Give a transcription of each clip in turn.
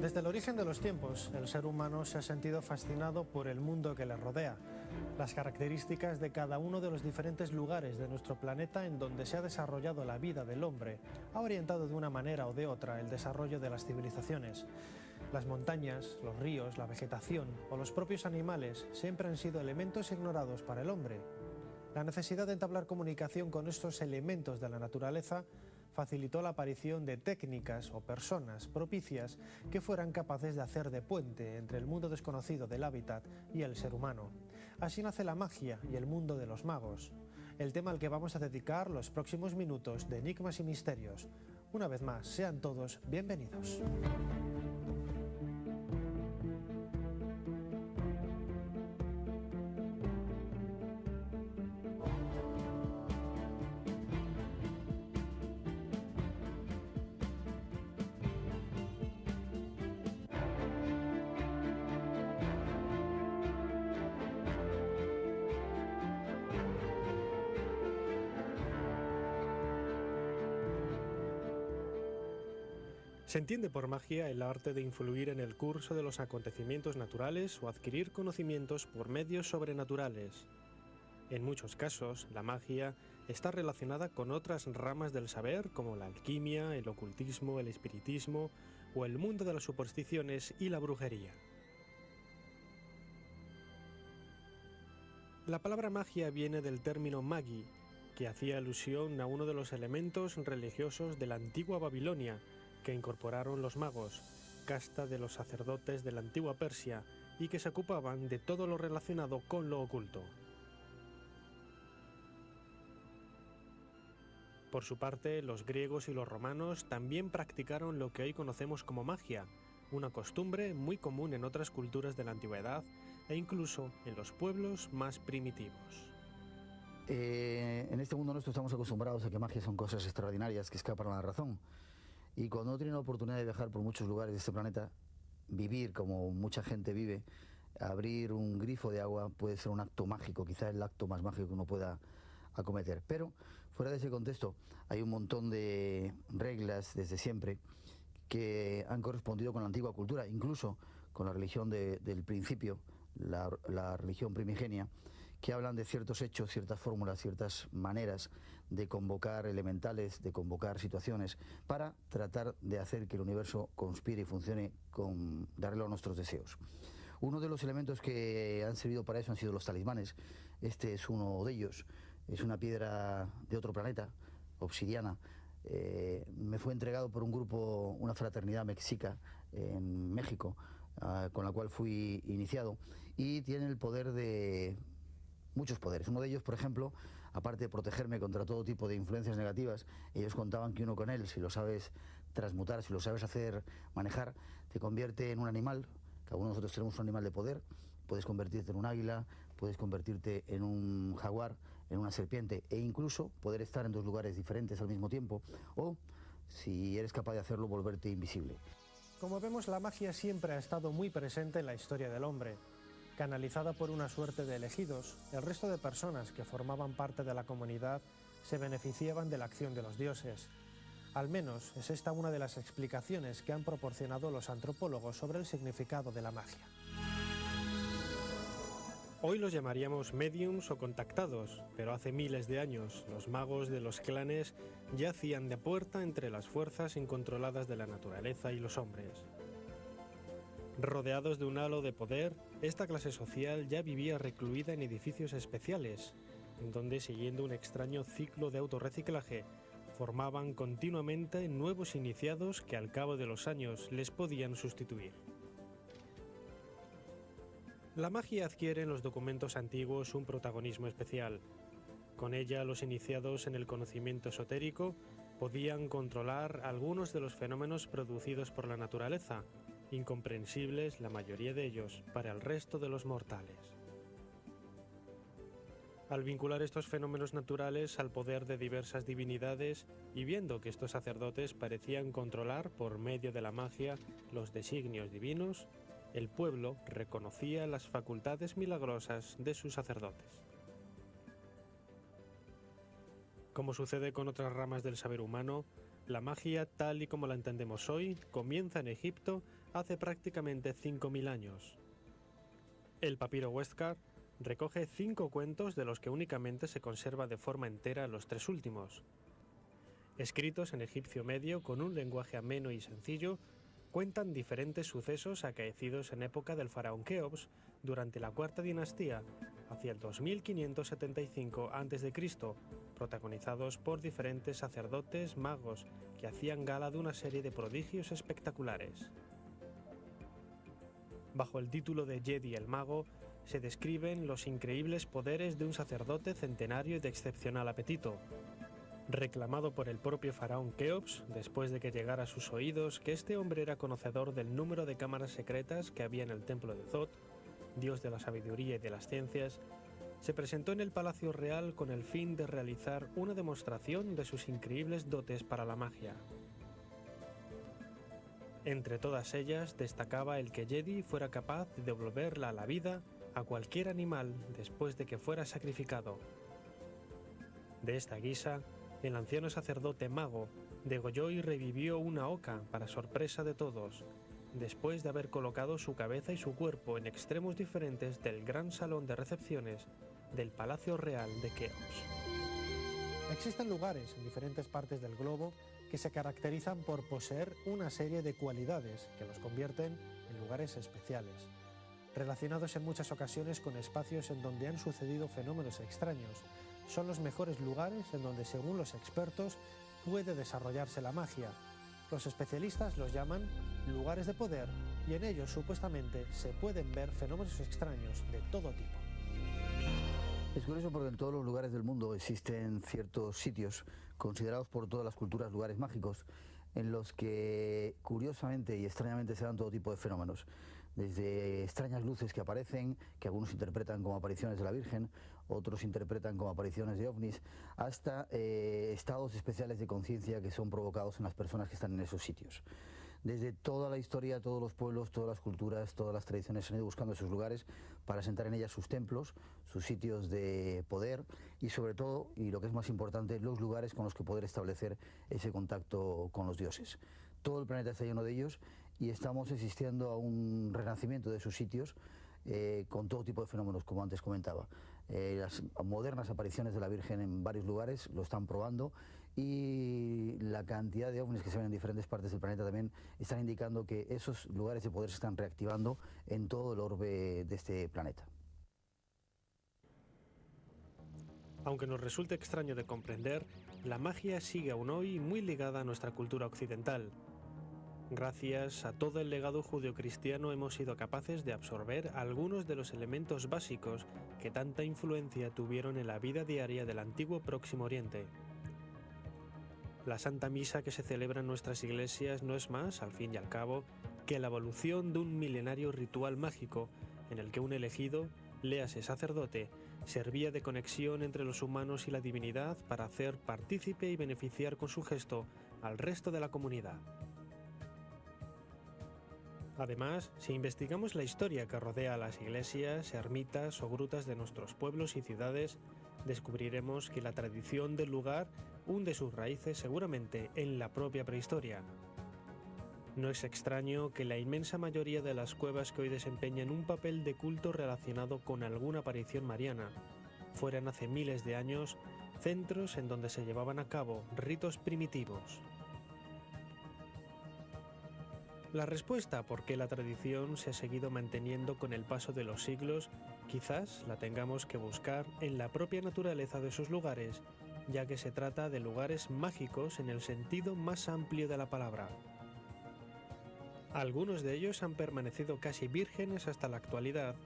Desde el origen de los tiempos, el ser humano se ha sentido fascinado por el mundo que le rodea, las características de cada uno de los diferentes lugares de nuestro planeta en donde se ha desarrollado la vida del hombre, ha orientado de una manera o de otra el desarrollo de las civilizaciones. Las montañas, los ríos, la vegetación o los propios animales siempre han sido elementos ignorados para el hombre. La necesidad de entablar comunicación con estos elementos de la naturaleza facilitó la aparición de técnicas o personas propicias que fueran capaces de hacer de puente entre el mundo desconocido del hábitat y el ser humano. Así nace la magia y el mundo de los magos, el tema al que vamos a dedicar los próximos minutos de Enigmas y Misterios. Una vez más, sean todos bienvenidos. Se entiende por magia el arte de influir en el curso de los acontecimientos naturales o adquirir conocimientos por medios sobrenaturales. En muchos casos, la magia está relacionada con otras ramas del saber como la alquimia, el ocultismo, el espiritismo o el mundo de las supersticiones y la brujería. La palabra magia viene del término magi, que hacía alusión a uno de los elementos religiosos de la antigua Babilonia, que incorporaron los magos, casta de los sacerdotes de la antigua Persia, y que se ocupaban de todo lo relacionado con lo oculto. Por su parte, los griegos y los romanos también practicaron lo que hoy conocemos como magia, una costumbre muy común en otras culturas de la antigüedad e incluso en los pueblos más primitivos. En este mundo nuestro estamos acostumbrados a que magia son cosas extraordinarias que escapan a la razón. Y cuando uno tiene la oportunidad de viajar por muchos lugares de este planeta, vivir como mucha gente vive, abrir un grifo de agua puede ser un acto mágico, quizá el acto más mágico que uno pueda acometer. Pero fuera de ese contexto hay un montón de reglas desde siempre que han correspondido con la antigua cultura, incluso con la religión del principio, la religión primigenia, que hablan de ciertos hechos, ciertas fórmulas, ciertas maneras de convocar elementales, de convocar situaciones, para tratar de hacer que el universo conspire y funcione con arreglo a nuestros deseos. Uno de los elementos que han servido para eso han sido los talismanes. Este es uno de ellos, es una piedra de otro planeta, obsidiana. Me fue entregado por un grupo, una fraternidad mexica en México, con la cual fui iniciado, y tiene el poder de muchos poderes. Uno de ellos, por ejemplo, aparte de protegerme contra todo tipo de influencias negativas, ellos contaban que uno con él, si lo sabes transmutar, si lo sabes hacer manejar, te convierte en un animal. Cada uno de nosotros tenemos un animal de poder. Puedes convertirte en un águila, puedes convertirte en un jaguar, en una serpiente, e incluso poder estar en dos lugares diferentes al mismo tiempo, o, si eres capaz de hacerlo, volverte invisible. Como vemos, la magia siempre ha estado muy presente en la historia del hombre. Canalizada por una suerte de elegidos, el resto de personas que formaban parte de la comunidad se beneficiaban de la acción de los dioses. Al menos es esta una de las explicaciones que han proporcionado los antropólogos sobre el significado de la magia. Hoy los llamaríamos médiums o contactados, pero hace miles de años los magos de los clanes ya hacían de puerta entre las fuerzas incontroladas de la naturaleza y los hombres. Rodeados de un halo de poder, esta clase social ya vivía recluida en edificios especiales, en donde, siguiendo un extraño ciclo de autorreciclaje, formaban continuamente nuevos iniciados que al cabo de los años les podían sustituir. La magia adquiere en los documentos antiguos un protagonismo especial. Con ella, los iniciados en el conocimiento esotérico podían controlar algunos de los fenómenos producidos por la naturaleza, incomprensibles la mayoría de ellos para el resto de los mortales. Al vincular estos fenómenos naturales al poder de diversas divinidades y viendo que estos sacerdotes parecían controlar por medio de la magia los designios divinos, el pueblo reconocía las facultades milagrosas de sus sacerdotes. Como sucede con otras ramas del saber humano, La magia, tal y como la entendemos hoy, comienza en Egipto hace prácticamente 5.000 años. El papiro Westcar recoge 5 cuentos, de los que únicamente se conserva de forma entera los 3 últimos. Escritos en egipcio medio con un lenguaje ameno y sencillo, cuentan diferentes sucesos acaecidos en época del faraón Keops durante la cuarta dinastía, hacia el 2575 a.C., protagonizados por diferentes sacerdotes magos que hacían gala de una serie de prodigios espectaculares. Bajo el título de Jedi el Mago, se describen los increíbles poderes de un sacerdote centenario y de excepcional apetito, reclamado por el propio faraón Keops después de que llegara a sus oídos que este hombre era conocedor del número de cámaras secretas que había en el templo de Thoth, dios de la sabiduría y de las ciencias. Se presentó en el Palacio Real con el fin de realizar una demostración de sus increíbles dotes para la magia. Entre todas ellas destacaba el que Jedi fuera capaz de devolver la vida a cualquier animal después de que fuera sacrificado. De esta guisa, el anciano sacerdote mago degolló y revivió una oca para sorpresa de todos, después de haber colocado su cabeza y su cuerpo en extremos diferentes del gran salón de recepciones del Palacio Real de Keops. Existen lugares en diferentes partes del globo que se caracterizan por poseer una serie de cualidades que los convierten en lugares especiales, relacionados en muchas ocasiones con espacios en donde han sucedido fenómenos extraños. Son los mejores lugares en donde, según los expertos, puede desarrollarse la magia. Los especialistas los llaman lugares de poder y en ellos supuestamente se pueden ver fenómenos extraños de todo tipo. Es curioso porque en todos los lugares del mundo existen ciertos sitios considerados por todas las culturas lugares mágicos en los que curiosamente y extrañamente se dan todo tipo de fenómenos. Desde extrañas luces que aparecen, que algunos interpretan como apariciones de la Virgen, otros interpretan como apariciones de ovnis, hasta estados especiales de conciencia que son provocados en las personas que están en esos sitios. Desde toda la historia, todos los pueblos, todas las culturas, todas las tradiciones han ido buscando esos lugares para asentar en ellas sus templos, sus sitios de poder y sobre todo, y lo que es más importante, los lugares con los que poder establecer ese contacto con los dioses. Todo el planeta está lleno de ellos y estamos asistiendo a un renacimiento de sus sitios con todo tipo de fenómenos, como antes comentaba. Las modernas apariciones de la Virgen en varios lugares lo están probando y la cantidad de ovnis que se ven en diferentes partes del planeta también están indicando que esos lugares de poder se están reactivando en todo el orbe de este planeta. Aunque nos resulte extraño de comprender, la magia sigue aún hoy muy ligada a nuestra cultura occidental. Gracias a todo el legado judeocristiano hemos sido capaces de absorber algunos de los elementos básicos que tanta influencia tuvieron en la vida diaria del antiguo Próximo Oriente. La Santa Misa que se celebra en nuestras iglesias no es más, al fin y al cabo, que la evolución de un milenario ritual mágico en el que un elegido, léase sacerdote, servía de conexión entre los humanos y la divinidad para hacer partícipe y beneficiar con su gesto al resto de la comunidad. Además, si investigamos la historia que rodea a las iglesias, ermitas o grutas de nuestros pueblos y ciudades, descubriremos que la tradición del lugar hunde sus raíces seguramente en la propia prehistoria. No es extraño que la inmensa mayoría de las cuevas que hoy desempeñan un papel de culto relacionado con alguna aparición mariana fueran hace miles de años centros en donde se llevaban a cabo ritos primitivos. La respuesta a por qué la tradición se ha seguido manteniendo con el paso de los siglos quizás la tengamos que buscar en la propia naturaleza de esos lugares, ya que se trata de lugares mágicos en el sentido más amplio de la palabra. Algunos de ellos han permanecido casi vírgenes hasta la actualidad,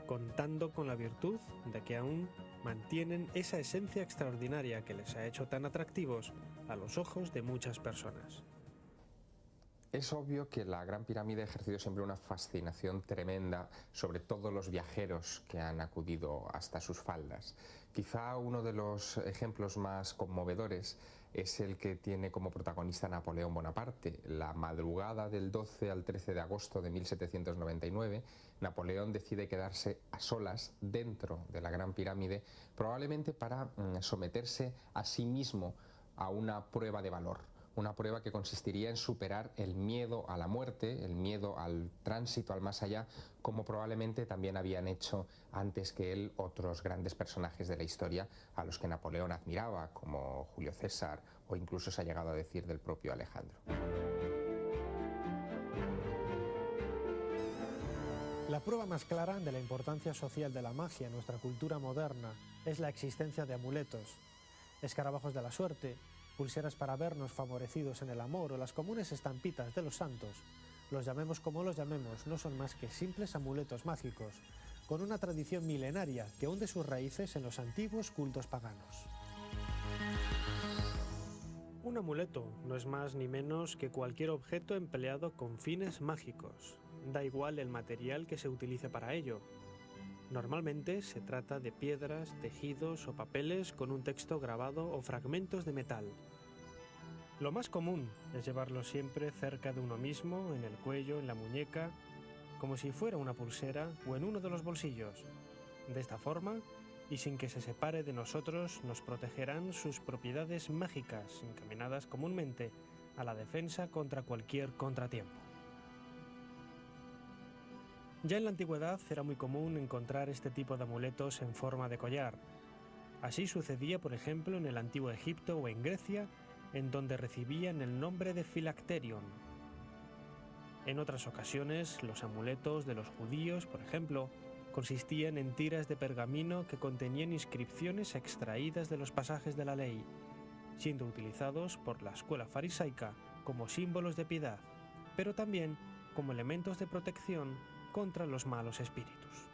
contando con la virtud de que aún mantienen esa esencia extraordinaria que les ha hecho tan atractivos a los ojos de muchas personas. Es obvio que la Gran Pirámide ha ejercido siempre una fascinación tremenda sobre todos los viajeros que han acudido hasta sus faldas. Quizá uno de los ejemplos más conmovedores es el que tiene como protagonista Napoleón Bonaparte. La madrugada del 12 al 13 de agosto de 1799, Napoleón decide quedarse a solas dentro de la Gran Pirámide, probablemente para someterse a sí mismo a una prueba de valor. una prueba que consistiría en superar el miedo a la muerte, el miedo al tránsito, al más allá, como probablemente también habían hecho antes que él otros grandes personajes de la historia a los que Napoleón admiraba, como Julio César, o incluso se ha llegado a decir del propio Alejandro. La prueba más clara de la importancia social de la magia en nuestra cultura moderna es la existencia de amuletos, escarabajos de la suerte, pulseras para vernos favorecidos en el amor o las comunes estampitas de los santos. Los llamemos como los llamemos, no son más que simples amuletos mágicos, con una tradición milenaria que hunde sus raíces en los antiguos cultos paganos. Un amuleto no es más ni menos que cualquier objeto empleado con fines mágicos. Da igual el material que se utilice para ello. Normalmente se trata de piedras, tejidos o papeles con un texto grabado o fragmentos de metal. Lo más común es llevarlo siempre cerca de uno mismo, en el cuello, en la muñeca, como si fuera una pulsera o en uno de los bolsillos. De esta forma, y sin que se separe de nosotros, nos protegerán sus propiedades mágicas, encaminadas comúnmente a la defensa contra cualquier contratiempo. Ya en la antigüedad era muy común encontrar este tipo de amuletos en forma de collar. Así sucedía, por ejemplo, en el antiguo Egipto o en Grecia, en donde recibían el nombre de filacterion. En otras ocasiones, los amuletos de los judíos, por ejemplo, consistían en tiras de pergamino que contenían inscripciones extraídas de los pasajes de la ley, siendo utilizados por la escuela farisaica como símbolos de piedad, pero también como elementos de protección contra los malos espíritus.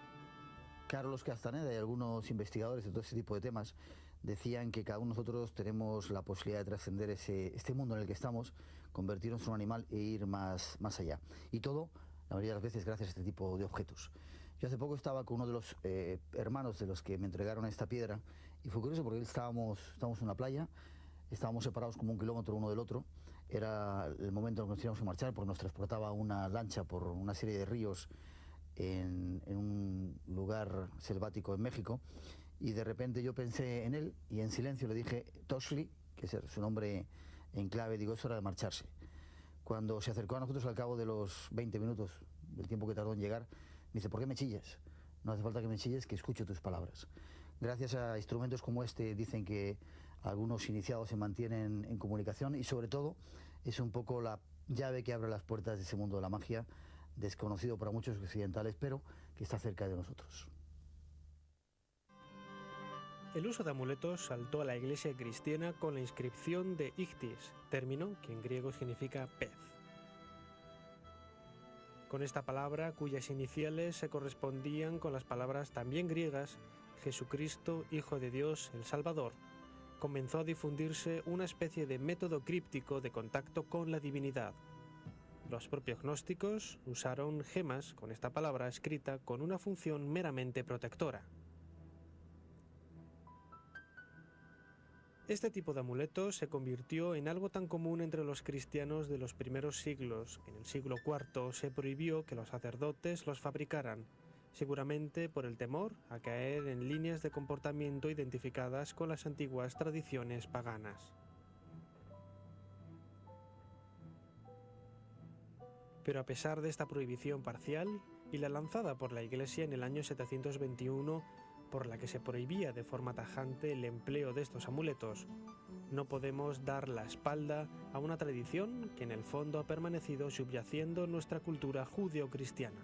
Carlos Castaneda y algunos investigadores de todo este tipo de temas decían que cada uno de nosotros tenemos la posibilidad de trascender este mundo en el que estamos, convertirnos en un animal e ir más allá. Y todo, la mayoría de las veces, gracias a este tipo de objetos. Yo hace poco estaba con uno de los hermanos de los que me entregaron esta piedra y fue curioso porque estábamos en una playa, estábamos separados como 1 kilómetro uno del otro. Era el momento en que nos íbamos a marchar porque nos transportaba una lancha por una serie de ríos en un lugar selvático en México, y de repente yo pensé en él y en silencio le dije Toshli, que es su nombre en clave, digo, es hora de marcharse. Cuando se acercó a nosotros al cabo de los 20 minutos, del tiempo que tardó en llegar, me dice, ¿por qué me chillas? No hace falta que me chilles, que escucho tus palabras. Gracias a instrumentos como este dicen que algunos iniciados se mantienen en comunicación y sobre todo es un poco la llave que abre las puertas de ese mundo de la magia, desconocido para muchos occidentales, pero que está cerca de nosotros. El uso de amuletos saltó a la iglesia cristiana con la inscripción de Ichthys, término que en griego significa pez. Con esta palabra, cuyas iniciales se correspondían con las palabras también griegas, Jesucristo, Hijo de Dios, el Salvador, comenzó a difundirse una especie de método críptico de contacto con la divinidad. Los propios gnósticos usaron gemas con esta palabra escrita con una función meramente protectora. Este tipo de amuleto se convirtió en algo tan común entre los cristianos de los primeros siglos que en el siglo IV se prohibió que los sacerdotes los fabricaran, seguramente por el temor a caer en líneas de comportamiento identificadas con las antiguas tradiciones paganas. Pero a pesar de esta prohibición parcial y la lanzada por la Iglesia en el año 721, por la que se prohibía de forma tajante el empleo de estos amuletos, no podemos dar la espalda a una tradición que en el fondo ha permanecido subyaciendo en nuestra cultura judeo-cristiana.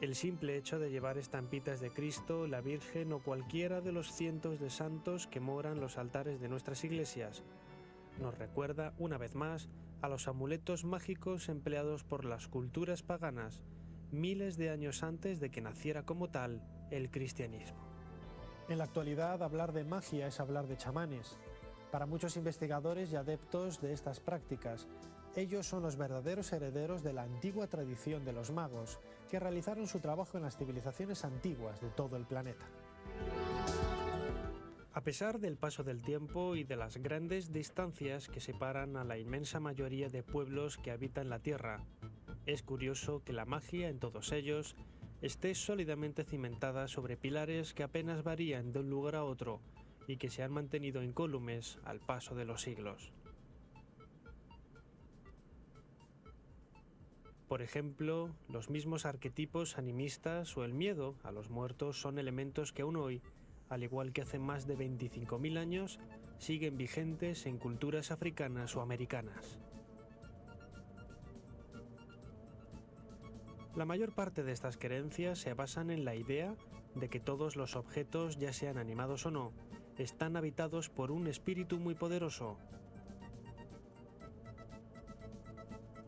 El simple hecho de llevar estampitas de Cristo, la Virgen o cualquiera de los cientos de santos que moran los altares de nuestras iglesias nos recuerda una vez más a los amuletos mágicos empleados por las culturas paganas miles de años antes de que naciera como tal el cristianismo. En la actualidad, hablar de magia es hablar de chamanes. Para muchos investigadores y adeptos de estas prácticas, ellos son los verdaderos herederos de la antigua tradición de los magos, que realizaron su trabajo en las civilizaciones antiguas de todo el planeta. A pesar del paso del tiempo y de las grandes distancias que separan a la inmensa mayoría de pueblos que habitan la Tierra, es curioso que la magia en todos ellos esté sólidamente cimentada sobre pilares que apenas varían de un lugar a otro y que se han mantenido incólumes al paso de los siglos. Por ejemplo, los mismos arquetipos animistas o el miedo a los muertos son elementos que aún hoy, al igual que hace más de 25.000 años, siguen vigentes en culturas africanas o americanas. La mayor parte de estas creencias se basan en la idea de que todos los objetos, ya sean animados o no, están habitados por un espíritu muy poderoso.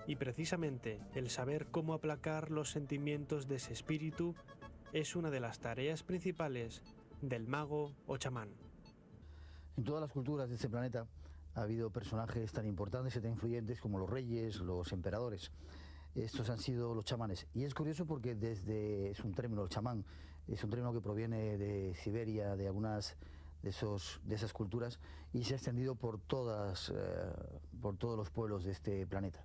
Y precisamente el saber cómo aplacar los sentimientos de ese espíritu es una de las tareas principales del mago o chamán. En todas las culturas de este planeta ha habido personajes tan importantes y tan influyentes como los reyes, los emperadores. Estos han sido los chamanes. Y es curioso porque es un término, el chamán, es un término que proviene de Siberia, de algunas de esas culturas, y se ha extendido por todos los pueblos de este planeta.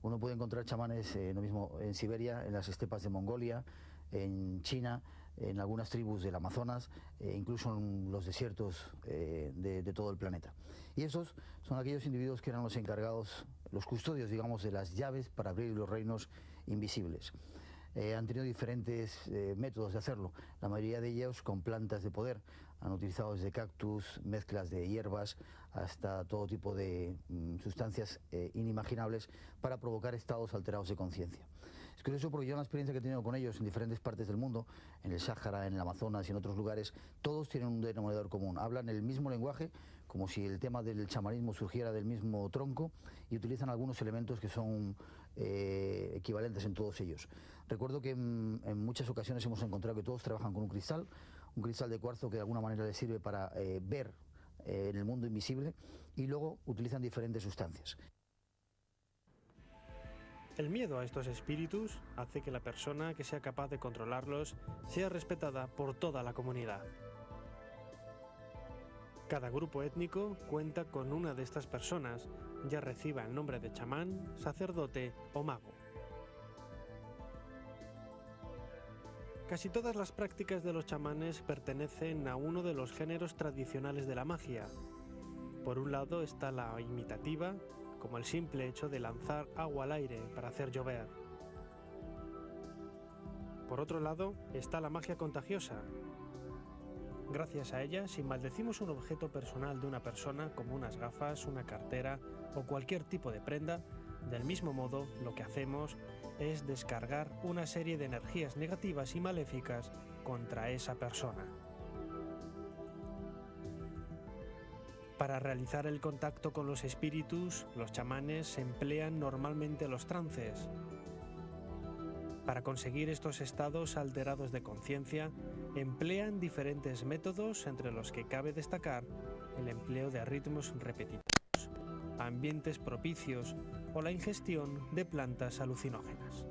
Uno puede encontrar chamanes lo mismo en Siberia, en las estepas de Mongolia, en China, en algunas tribus del Amazonas, incluso en los desiertos de todo el planeta. Y esos son aquellos individuos que eran los encargados, los custodios, digamos, de las llaves para abrir los reinos invisibles. Han tenido diferentes métodos de hacerlo, la mayoría de ellos con plantas de poder. Han utilizado desde cactus, mezclas de hierbas, hasta todo tipo de sustancias inimaginables para provocar estados alterados de conciencia. Es curioso porque yo en la experiencia que he tenido con ellos en diferentes partes del mundo, en el Sáhara, en el Amazonas y en otros lugares, todos tienen un denominador común. Hablan el mismo lenguaje, como si el tema del chamanismo surgiera del mismo tronco, y utilizan algunos elementos que son equivalentes en todos ellos. Recuerdo que en muchas ocasiones hemos encontrado que todos trabajan con un cristal de cuarzo que de alguna manera les sirve para ver en el mundo invisible, y luego utilizan diferentes sustancias. El miedo a estos espíritus hace que la persona que sea capaz de controlarlos sea respetada por toda la comunidad. Cada grupo étnico cuenta con una de estas personas, ya reciba el nombre de chamán, sacerdote o mago. Casi todas las prácticas de los chamanes pertenecen a uno de los géneros tradicionales de la magia. Por un lado está la imitativa, como el simple hecho de lanzar agua al aire para hacer llover. Por otro lado está la magia contagiosa. Gracias a ella, si maldecimos un objeto personal de una persona, como unas gafas, una cartera o cualquier tipo de prenda, del mismo modo lo que hacemos es descargar una serie de energías negativas y maléficas contra esa persona. Para realizar el contacto con los espíritus, los chamanes emplean normalmente los trances. Para conseguir estos estados alterados de conciencia, emplean diferentes métodos, entre los que cabe destacar el empleo de ritmos repetitivos, ambientes propicios o la ingestión de plantas alucinógenas.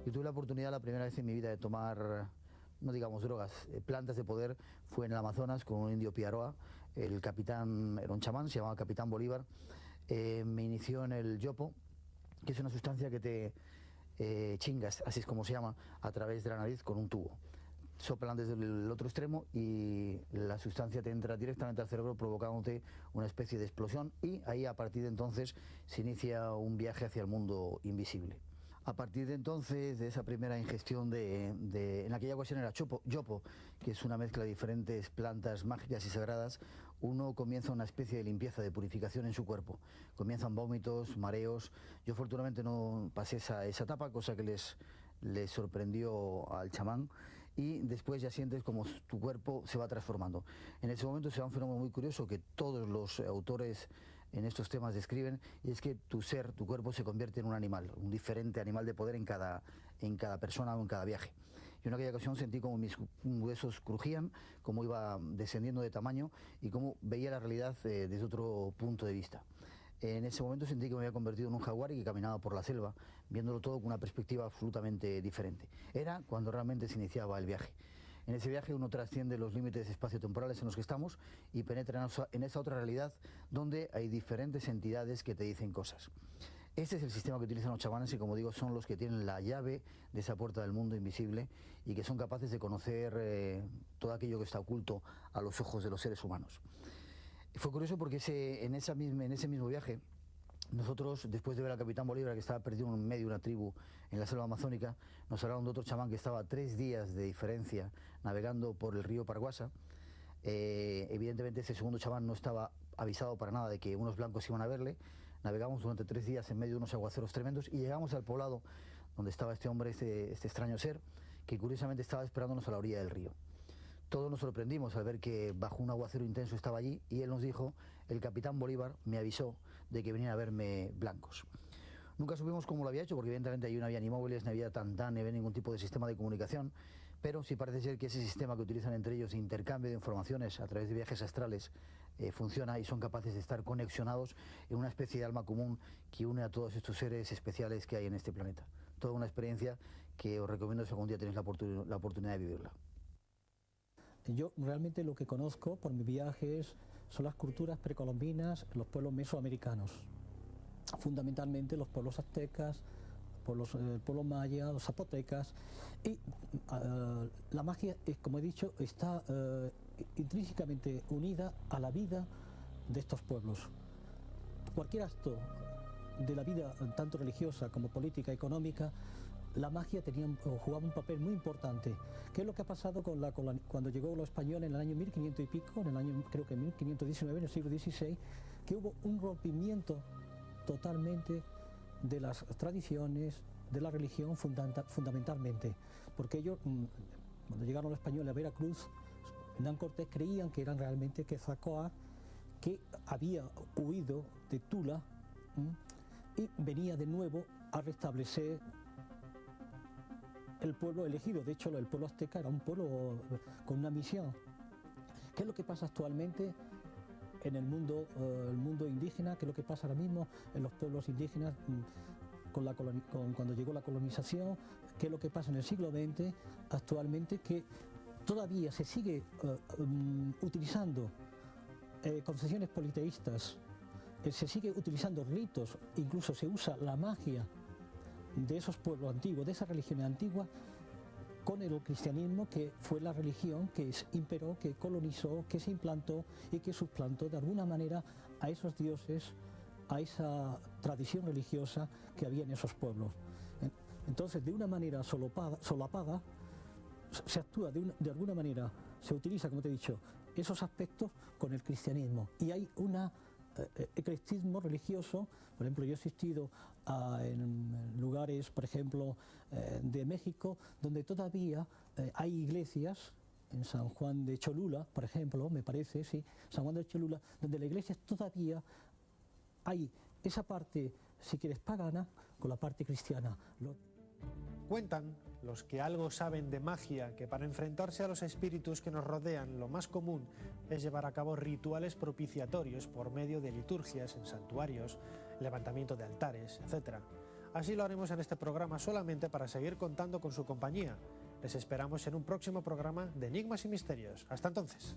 Yo tuve la oportunidad la primera vez en mi vida de tomar, no digamos drogas, plantas de poder, fue en el Amazonas con un indio Piaroa. El capitán era un chamán, se llamaba Capitán Bolívar. Me inició en el yopo, que es una sustancia que te chingas, así es como se llama, a través de la nariz con un tubo. Soplan desde el otro extremo y la sustancia te entra directamente al cerebro, provocándote una especie de explosión, y ahí a partir de entonces se inicia un viaje hacia el mundo invisible. A partir de entonces, de esa primera ingestión en aquella ocasión era yopo, que es una mezcla de diferentes plantas mágicas y sagradas, uno comienza una especie de limpieza, de purificación en su cuerpo. Comienzan vómitos, mareos. Yo afortunadamente no pasé esa etapa, cosa que les sorprendió al chamán, y después ya sientes como tu cuerpo se va transformando. En ese momento se da un fenómeno muy curioso que todos los autores en estos temas describen, y es que tu ser, tu cuerpo se convierte en un animal, un diferente animal de poder en cada persona o en cada viaje. Y en aquella ocasión sentí como mis huesos crujían, cómo iba descendiendo de tamaño y cómo veía la realidad desde otro punto de vista. En ese momento sentí que me había convertido en un jaguar y que caminaba por la selva, viéndolo todo con una perspectiva absolutamente diferente. Era cuando realmente se iniciaba el viaje. En ese viaje uno trasciende los límites espaciotemporales en los que estamos y penetra en esa otra realidad donde hay diferentes entidades que te dicen cosas. Este es el sistema que utilizan los chamanes y, como digo, son los que tienen la llave de esa puerta del mundo invisible y que son capaces de conocer todo aquello que está oculto a los ojos de los seres humanos. Fue curioso porque en ese mismo viaje, nosotros, después de ver al capitán Bolívar, que estaba perdido en medio de una tribu en la selva amazónica, nos hablaron de otro chamán que estaba a 3 días de diferencia navegando por el río Paraguasa. Evidentemente ese segundo chamán no estaba avisado para nada de que unos blancos iban a verle. Navegamos durante 3 días en medio de unos aguaceros tremendos y llegamos al poblado donde estaba este hombre, este extraño ser, que curiosamente estaba esperándonos a la orilla del río. Todos nos sorprendimos al ver que bajo un aguacero intenso estaba allí y él nos dijo: el capitán Bolívar me avisó de que venían a verme blancos. Nunca supimos cómo lo había hecho, porque evidentemente allí no había ni móviles, ni había tantán, ni había ningún tipo de sistema de comunicación, pero sí parece ser que ese sistema que utilizan entre ellos de intercambio de informaciones a través de viajes astrales funciona y son capaces de estar conexionados en una especie de alma común que une a todos estos seres especiales que hay en este planeta. Toda una experiencia que os recomiendo si algún día tenéis la oportunidad de vivirla. Yo realmente lo que conozco por mis viajes son las culturas precolombinas, los pueblos mesoamericanos, fundamentalmente los pueblos aztecas, el pueblo maya, los zapotecas, y la magia, como he dicho, está intrínsecamente unida a la vida de estos pueblos. Cualquier acto de la vida, tanto religiosa como política, económica, la magia jugaba un papel muy importante. ¿Qué es lo que ha pasado cuando llegó los españoles en el año 1500 y pico, en el año creo que 1519, en el siglo XVI, que hubo un rompimiento totalmente de las tradiciones, de la religión fundamentalmente, porque ellos, cuando llegaron los españoles a Veracruz, Hernán Cortés creían que eran realmente Quetzalcóatl, que había huido de Tula y venía de nuevo a restablecer el pueblo elegido. De hecho, el pueblo azteca era un pueblo con una misión. ¿Qué es lo que pasa actualmente en el mundo indígena? ¿Qué es lo que pasa ahora mismo en los pueblos indígenas cuando llegó la colonización? ¿Qué es lo que pasa en el siglo XX actualmente? Que todavía se sigue utilizando concesiones politeístas, se sigue utilizando ritos, incluso se usa la magia de esos pueblos antiguos, de esas religiones antiguas, con el cristianismo, que fue la religión que imperó, que colonizó, que se implantó y que suplantó de alguna manera a esos dioses, a esa tradición religiosa que había en esos pueblos. Entonces, de una manera solapada, se actúa de alguna manera, se utiliza, como te he dicho, esos aspectos con el cristianismo. Y hay un eclectismo religioso. Por ejemplo, yo he asistido en lugares, por ejemplo, de México, donde todavía hay iglesias, en San Juan de Cholula, por ejemplo, me parece, sí, San Juan de Cholula, donde la iglesia todavía hay esa parte, si quieres, pagana, con la parte cristiana. Cuentan los que algo saben de magia que para enfrentarse a los espíritus que nos rodean, lo más común es llevar a cabo rituales propiciatorios por medio de liturgias en santuarios, levantamiento de altares, etc. Así lo haremos en este programa solamente para seguir contando con su compañía. Les esperamos en un próximo programa de Enigmas y Misterios. Hasta entonces.